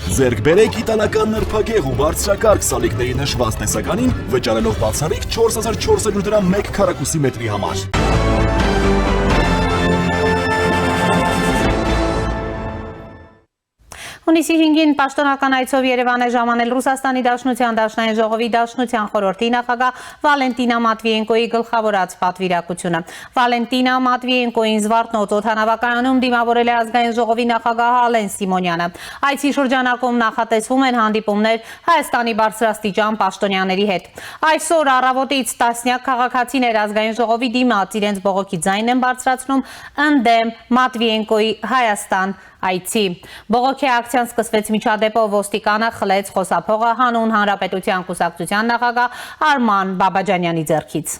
Ձերք բերեք իտալական նրբագեղ ու բարձրակարգ սալիկների նշված տեսականին, վճարելով բացառիկ 4400 դրամ 1 քառակուսի մետրի համար։ Հունիսի 5-ին պաշտոնական այցով Երևան է ժամանել Ռուսաստանի Դաշնության Դաշնային ժողովի Դաշնության խորհրդի նախագահ Վալենտինա Մատվիենկոյի գլխավորած պատվիրակությունը։ Վալենտինա Մատվիենկոյին Զվարթնոց օդանավակայանում դիմավորել է ազգային ժողովի նախագահ Ալեն Սիմոնյանը։ Այցի շրջանակում նախատեսվում են հանդիպումներ Հայաստանի բարձրաստիճան պաշտոնյաների հետ։ Այսօր առավոտից տասնյակ քաղաքացիներ ազգային ժողովի դիմաց իրենց բողոքի ձայնն են բարձրացնում ընդդեմ Մատվիենկոյի Հայաստան այցի։ Բողոքի ակցիան սկսվեց միջադեպով ոստիկանը խլեց խոսափողը հանուն Հանրապետության կուսակցության նախագահ Արման Բաբաջանյանի ձեռքից։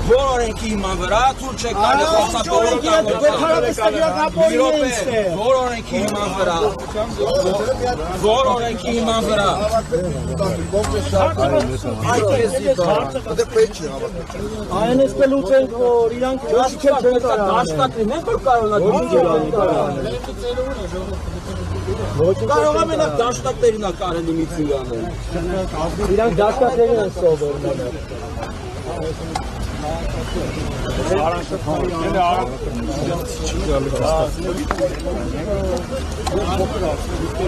Որոնքի իման վրա թույլ չեք տալի որոնքի իման վրա այն էս կլուծենք որ իրանք դաշտակներն են որ կարող է մենակ դաշտակներին է կարելի միություն անել իրանք դաշտակներին են սովորում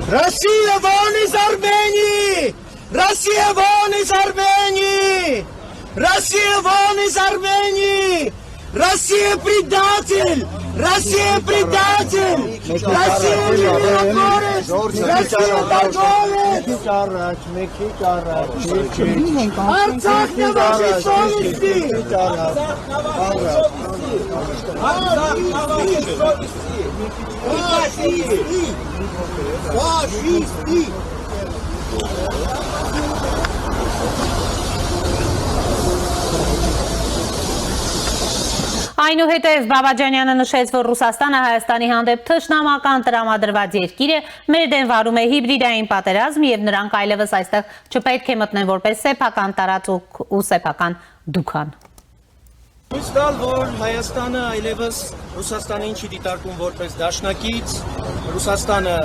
Россия вон из Армении! Россия вон из Армении! Россия вон из Армении! Россия предатель! Россия предатель! Россия миротворец! Россия торговец! Арцах не вашей совести! Фашисты! Այնուհետև Բաբաջանյանը նշեց, որ Ռուսաստանը Հայաստանի հանդեպ թշնամական տրամադրված երկիր է, մեր դեմ վարում է հիբրիդային պատերազմ եւ նրանք այլևս այստեղ չպետք է մտնեն որպես սեփական տարածք ու սեփական դուքան։ Ցույց տալ, որ Հայաստանը այլևս Ռուսաստանին չի դիտարկում որպես դաշնակից, Ռուսաստանը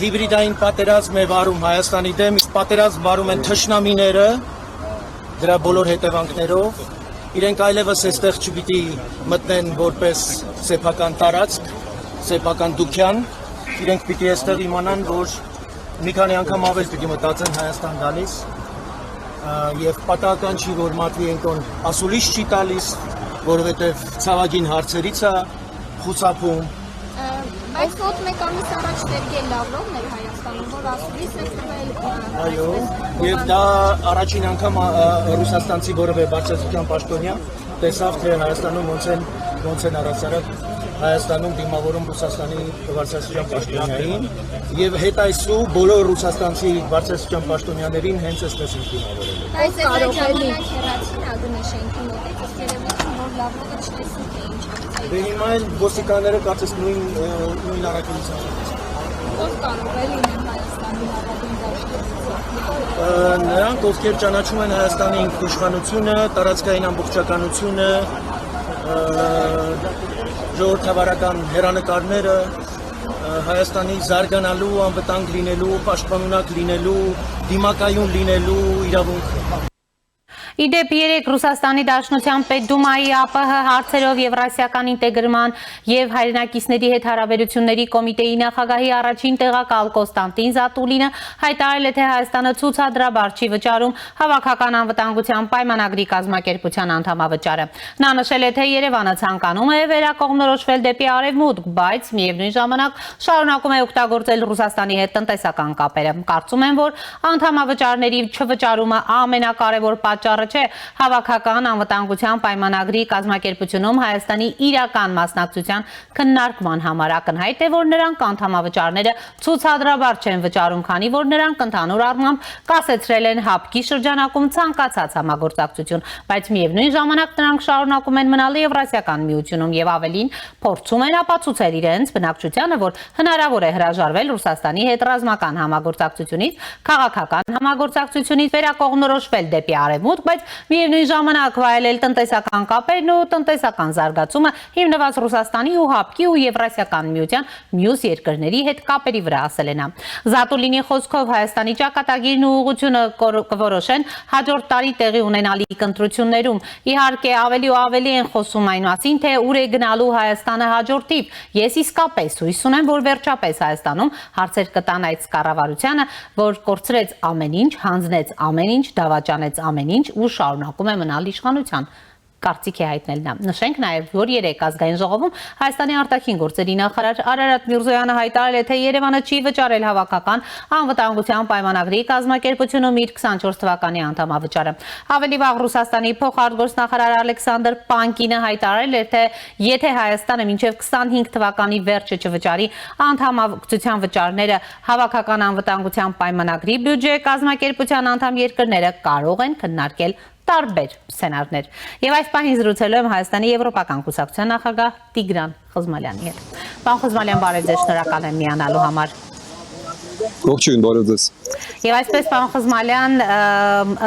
հիբրիդային պատերազմ է վարում Հայաստանի դեմ, իսկ պատերազմ վարում են թշնամիները դրա բոլոր հետևանքներով։ Իրենք այլևս այստեղ չպիտի մտնեն որպես սեփական տարածք, սեփական դուքյան, իրենք պիտի այստեղ իմանան, որ մի քանի անգամ ավել պիտի մտածեն Հայաստան գալիս եւ պատահական չի, որ Մատվիենկոն ասուլիս չի տալիս, որովհետեւ ցավագին հարցերից է խուսափում։ Բայց մոտ մեկ ամիս առաջ Սերգեյ Լավրովն էր Հայաստանում, որ ասուլիս է տվել։ Այո, եւ դա առաջին անգամ ռուսաստանցի որևէ բարձրաստիճան պաշտոնյա տեսավ, թե Հայաստանում ոնց են առասարակ Հայաստանում դիմավորում Ռուսաստանի բարձրաստիճան պաշտոնյային եւ հետայսու բոլոր ռուսաստանցի բարձրաստիճան պաշտոնյաներին հենց այսպես են դիմավորել։ Այս կարող է լինել հերացին ագնեշենքի մոտից, ըստ երևույթին, որ Լավրովը չտեսնում թե ինչ է։ Դե հիմա էլ ոստիկանները կարծես նույն առաքելությամբ են։ Ով կարող է լինել Հայաստանի հավատին դաշտը։ Նրանք, ովքեր ճանաչում են Հայաստանի ինքնիշխանությունը, տարածքային ամբողջականությունը, ժողովրդավարական հեռանկարները, Հայաստանի զարգանալու, անվտանգ լինելու, պաշտպանունակ լինելու, դիմակայուն լինելու իրավունքը։ Իդեպ 3 Ռուսաստանի Դաշնության Պետդումայի ԱՊՀ հարցերով Եվրասիական ինտեգրման եւ հայրենակիցների հետ հարաբերությունների կոմիտեի նախագահի առաջին տեղակալ Կոստանտին Զատուլինը հայտարարել է, թե Հայաստանը ցուցադրաբար չի վճարում հավաքական անվտանգության պայմանագրի կազմակերպության անդամավճարը։ Նա նշել է, թե Երևանը ցանկանում է վերակողմնորոշվել դեպի արևմուտք, բայց միևնույն ժամանակ շարունակում է օգտագործել Ռուսաստանի հետ տնտեսական կապերը։ Կարծում եմ, որ անդամավճարների չվճարումը ամենակարևոր պատճառը չէ հավաքական անվտանգության պայմանագրի կազմակերպությունում Հայաստանի իրական մասնակցության քննարկման համար ակնհայտ է, որ նրանք անդամավճարները ցուցադրաբար չեն վճարում, քանի որ նրանք ընդհանուր առմամբ կասեցրել են հապկի շրջանակում ցանկացած համագործակցություն, բայց միևնույն ժամանակ նրանք շարունակում են մնալ Եվրասիական միությունում եւ ավելին փորձում են ապացուցել իրենց բնակչությանը, որ հնարավոր է հրաժարվել Ռուսաստանի հետ ռազմական համագործակցությունից, քաղաքական համագործակցությունից, վերակողմնորոշվել դեպի արևմուտք, բայց միևնույն ժամանակ վայելել տնտեսական կապերն ու տնտեսական զարգացումը հիմնված Ռուսաստանի ու ՀԱՊԿ-ի ու Եվրասիական միության մյուս երկրների հետ կապերի վրա, ասել է նա։ Զատուլինի խոսքով Հայաստանի ճակատագիրն ու ուղղությունը կորոշեն հաջորդ տարի տեղի ունենալիք ընտրություններում։ Իհարկե, ավելի ու ավելի են խոսում այն մասին, թե ուր է գնալու Հայաստանը հաջորդիվ։ Ես իսկապես հույս ունեմ, որ վերջապես Հայաստանում հարցեր կտան այդ կառավարությանը, որ կորցրեց ամեն ինչ, հանձնեց ամեն ինչ, դավաճանեց ամեն ինչ ու շարունակում է մնալ իշխանության։ Կարծիք է հայտնել նա։ Նշենք նաև, որ 3 ազգային ժողովում Հայաստանի արտաքին գործերի նախարար Արարատ Միրզոյանը հայտարարել է, թե Երևանը չի վճարել հավաքական անվտանգության պայմանագրի կազմակերպությունում իր 24 թվականի անդամավճարը։ Ավելի վաղ Ռուսաստանի փոխարտգործնախարար Ալեքսանդր Պանկինը հայտարարել էր, թե եթե Հայաստանը մինչև 25 թվականի վերջը չվճարի անդամակցության վճարները հավաքական անվտանգության պայմանագրի բյուջե կազմակերպության անդամ երկրները կարող են քննարկել տարբեր սցենարներ։ Եվ այս պահին զրուցելու եմ Հայաստանի Եվրոպական կուսակցության նախագահ Տիգրան Խզմալյանի հետ։ Պարոն Խզմալյան, բարև ձեզ, շնորհակալ եմ միանալու համար։ Ողջույն, բարև ձեզ։ Եվ այսպես, պարոն Խզմալյան,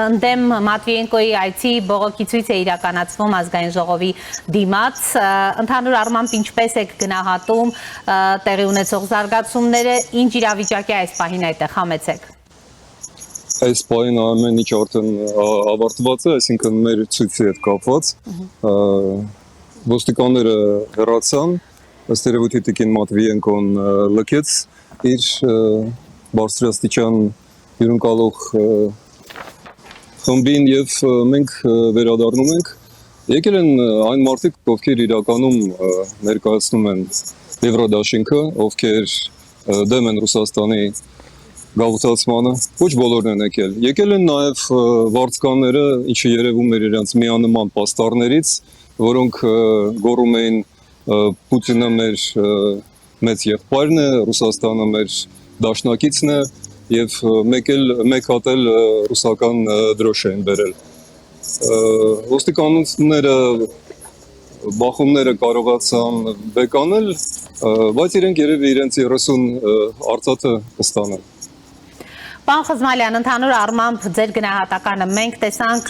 ընդդեմ Մատվիենկոյի այցի բողոքի ցույց է իրականացվում ազգային ժողովի դիմաց, ընդհանուր առմամբ ինչպես եք գնահատում տեղի ունեցող զարգացումները, ինչ իրավիճակի այս պահին այդտեղ համեցեք։ Այս պահին ամեն ինչ արդեն ավարտված է, այսինքն մեր ցույցի հետ կապված։ Ոստիկանները հեռացան, ըստ երևույթի Տիկին Մատվիենկոն լքեց իր բարձրաստիճան հյուրընկալող խմբին եւ մենք վերադառնում ենք։ Եկել են այն մարդիկ, ովքեր իրականում ներկայացնում են Եվրոդաշինքը, ովքեր դեմ են Ռուսաստանի գաղութացմանը, ոչ բոլորն են եկել։ Եկել են նաև վարձկանները, ինչը երևում էր իրենց միանման պաստառներից, որոնք գոռում էին Պուտինը մեր մեծ եղբայրն է, Ռուսաստանը մեր դաշնակիցն է եւ մեկ հատ էլ ռուսական դրոշ են բերել։ Ոստիկանությունները բախումները կարողացան բեկանել, բայց իրենք երևի իրենց 30 արծաթը կստանան։ Պարոն Խզմալյան, ընդհանուր առմամբ ձեր գնահատականը մենք տեսանք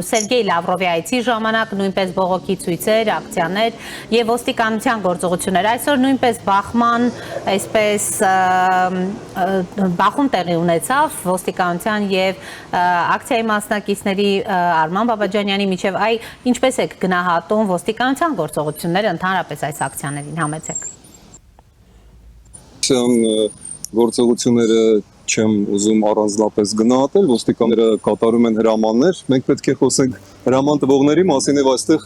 Սերգեյ Լավրովի այցի ժամանակ նույնպես բողոքի ցույցեր, ակցիաներ եւ ոստիկանության գործողություններ։ Այսօր նույնպես բախման, այսպես բախում տեղի ունեցավ ոստիկանության եւ ակցիայի մասնակիցների Արման Բաբաջանյանի միջև։ Ինչպես եք գնահատում ոստիկանության գործողությունները ընդհանրապես այս ակցիաներին համեցեք։ Գործողությունները չեմ ուզում առանձնապես գնահատել, ոստիկանները կատարում են հրամաններ, մենք պետք է խոսենք հրաման տվողների մասին եւ այստեղ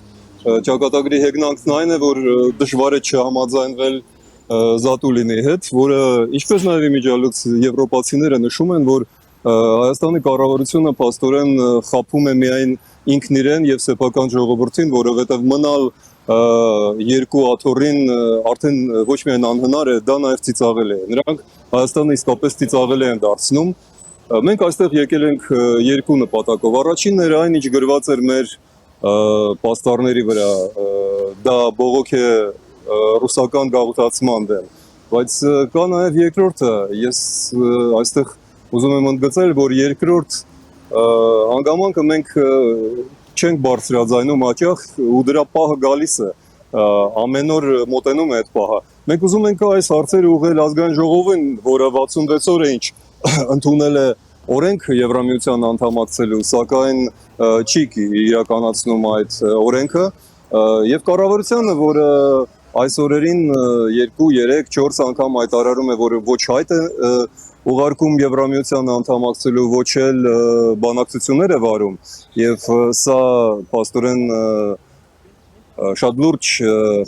ճակատագրի հեգնանքն այն է, որ դժվար է չհամաձայնվել Զատուլինի հետ, որը ինչպես նաեւ իմիջիալուց եվրոպացիները նշում են, որ Հայաստանի կառավարությունը փաստորեն խաբում է միայն ինքն իրեն եւ սեփական ժողովրդին, որովհետեւ մնալ երկու աթոռին արդեն ոչ միայն անհնար է, դա նաև ծիծաղել է։ Նրանք Հայաստանը իսկապես ծիծաղել են դարձնում։ Մենք այստեղ եկել ենք երկու նպատակով։ Առաջինն էր այն, ինչ գրված էր մեր պաստառների վրա, դա բողոք է ռուսական գաղութացման դեմ։ Բայց կա նաև երկրորդը, ես այստեղ ուզում եմ ընդգծել, որ երկրորդ հանգամանքը մենք չենք բարձրաձայնում հաճախ ու դրա պահը գալիս է, ամեն օր մոտենում է այդ պահը։ Մենք ուզում ենք այս հարցերը ուղղել ազգային ժողովին, որը 66 օր է ինչ ընդունել է օրենք Եվրամիության անդամակցելու, սակայն չի իրականացնում այդ օրենքը եւ կառավարությունը, որը այս օրերին 2, 3, 4 անգամ հայտարարում է, որ ոչ հայտ է ուղարկում Եվրամիության անդամակցելու, ոչ էլ բանակցություններ է վարում եւ սա փաստորեն շատ լուրջ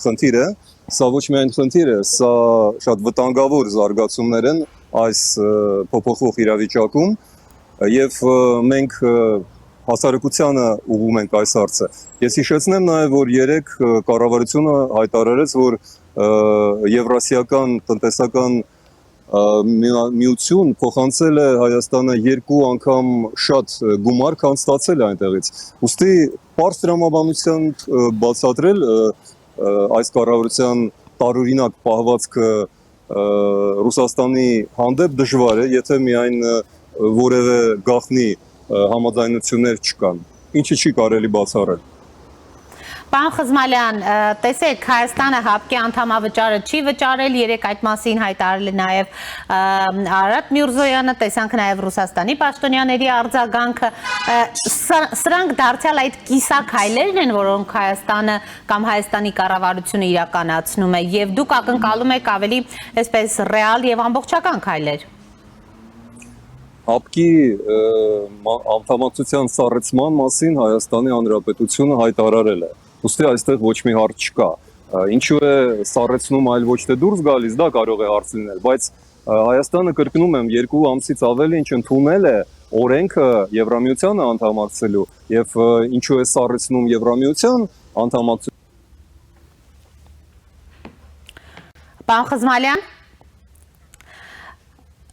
խնդիր է, սա ոչ միայն խնդիր է, սա շատ վտանգավոր զարգացումներ են այս փոփոխվող իրավիճակում եւ մենք հասարակությանը ուղղում ենք այս հարցը։ Ես հիշեցնեմ նաեւ, որ երեք կառավարությունը հայտարարեց, որ Եվրասիական տնտեսական միություն փոխանցել է Հայաստանը 2 անգամ շատ գումար, քան ստացել է այնտեղից։ Ուստի պարզ տրամաբանության բացատրել այս կառավարության տարօրինակ պահվածքը Ռուսաստանի հանդեպ դժվար է, եթե միայն որևէ գաղտնի համաձայնություններ չկան, ինչը չի կարելի բացառել։ Պարոն Խզմալյան, տեսեք, Հայաստանը ՀԱՊԿ-ի անդամավճարը չի վճարել, երեք այդ մասին հայտարարել է նաև Արարատ Միրզոյանը, տեսանք նաև Ռուսաստանի պաշտոնյաների արձագանքը, սրանք դարձյալ այդ կիսաքայլերն են, որոնք Հայաստանը կամ Հայաստանի կառավարությունը իրականացնում է, եւ դուք ակնկալում եք ավելի այսպես ռեալ եւ ամբողջական քայլեր։ ՀԱՊԿ-ի անդամակցության սառեցման մասին Հայաստանի Հանրապետությունը հայտարարել է։ Ուստի այստեղ ոչ մի հարց չկա։ Ինչու է սառեցնում, այլ ոչ թե դուրս գալիս, դա կարող է հարց լինել, բայց Հայաստանը, կրկնում եմ, 2 ամսից ավելի ինչ ընդունել է օրենքը Եվրամիությանը անդամակցելու եւ ինչու է սառեցնում Եվրամիության անդամակցությունը։ Պարոն Խզմալյան,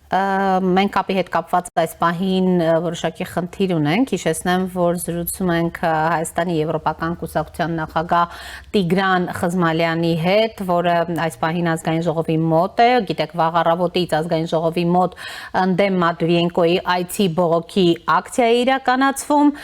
մենք կապի հետ կապված այս պահին որոշակի խնդիր ունենք, հիշեցնեմ, որ զրուցում ենք Հայաստանի Եվրոպական կուսակցության նախագահ Տիգրան Խզմալյանի հետ, որը այս պահին ազգային ժողովի մոտ է, գիտեք, վաղ առավոտից ազգային ժողովի մոտ ընդդեմ Մատվիենկոյի այցի բողոքի ակցիա է իրականացվում։